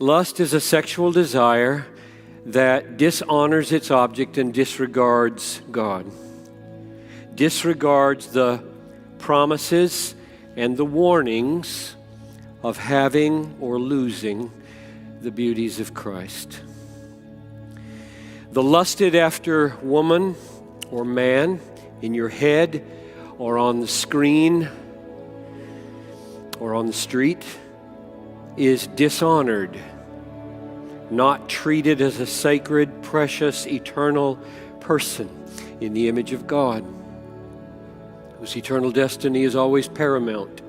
Lust is a sexual desire that dishonors its object and disregards God. Disregards the promises and the warnings of having or losing the beauties of Christ. The lusted after woman or man in your head or on the screen or on the street is dishonored, not treated as a sacred, precious, eternal person in the image of God, whose eternal destiny is always paramount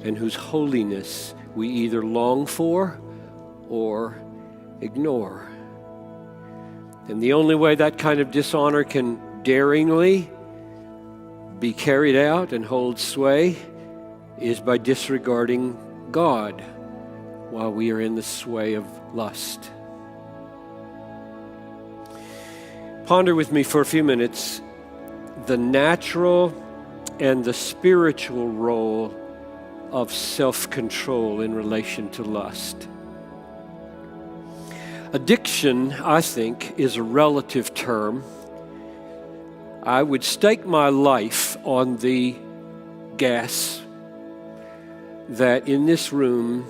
and whose holiness we either long for or ignore. And the only way that kind of dishonor can daringly be carried out and hold sway is by disregarding God while we are in the sway of lust. Ponder with me for a few minutes the natural and the spiritual role of self-control in relation to lust. Addiction, I think, is a relative term. I would stake my life on the guess that in this room,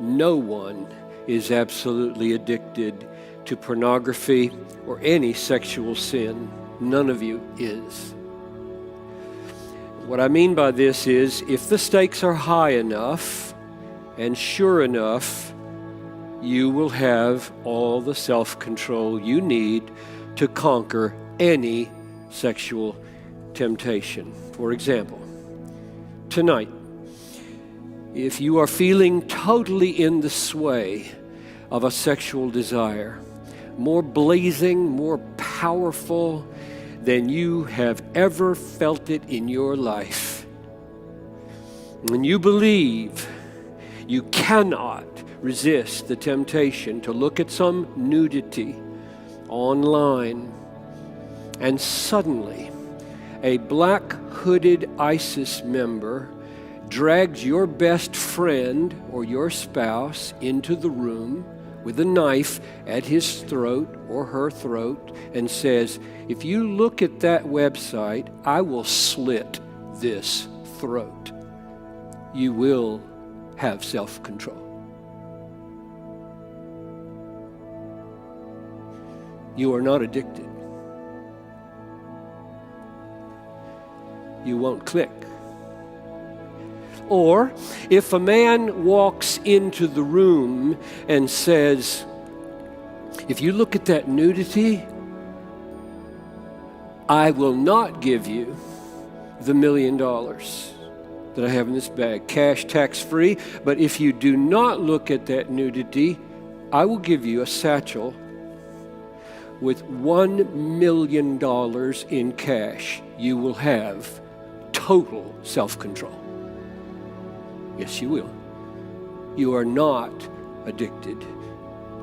no one is absolutely addicted to pornography or any sexual sin. None of you is. What I mean by this is, if the stakes are high enough and sure enough, you will have all the self-control you need to conquer any sexual temptation. For example, tonight, if you are feeling totally in the sway of a sexual desire, more blazing, more powerful than you have ever felt it in your life, and you believe you cannot resist the temptation to look at some nudity online, and suddenly a black hooded ISIS member drags your best friend or your spouse into the room with a knife at his throat or her throat and says, "If you look at that website, I will slit this throat." You will have self-control. You are not addicted. You won't click. Or if a man walks into the room and says, "If you look at that nudity, I will not give you the $1 million that I have in this bag, cash, tax-free, but if you do not look at that nudity, I will give you a satchel with $1 million in cash." You will have total self-control. Yes, you will. You are not addicted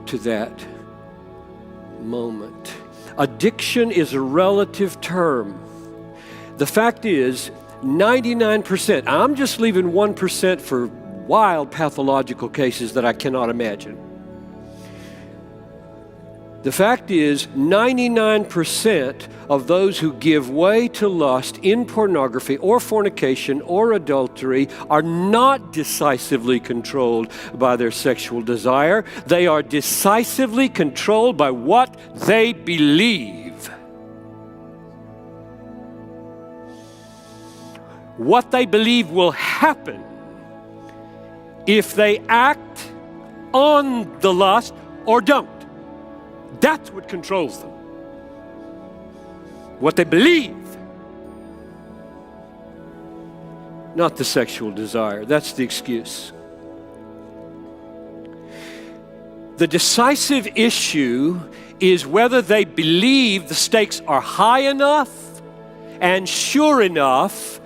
to that moment. Addiction is a relative term. The fact is, 99%, I'm just leaving 1% for wild pathological cases that I cannot imagine. The fact is, 99% of those who give way to lust in pornography or fornication or adultery are not decisively controlled by their sexual desire. They are decisively controlled by what they believe. What they believe will happen if they act on the lust or don't. That's what controls them. What they believe, not the sexual desire. That's the excuse. The decisive issue is whether they believe the stakes are high enough and sure enough.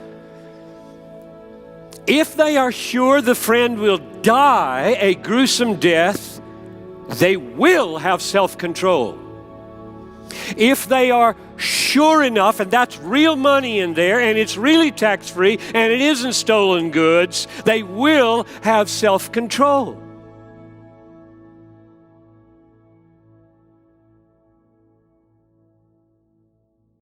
If they are sure the friend will die a gruesome death, they will have self-control. If they are sure enough, and that's real money in there, and it's really tax-free, and it isn't stolen goods, they will have self-control.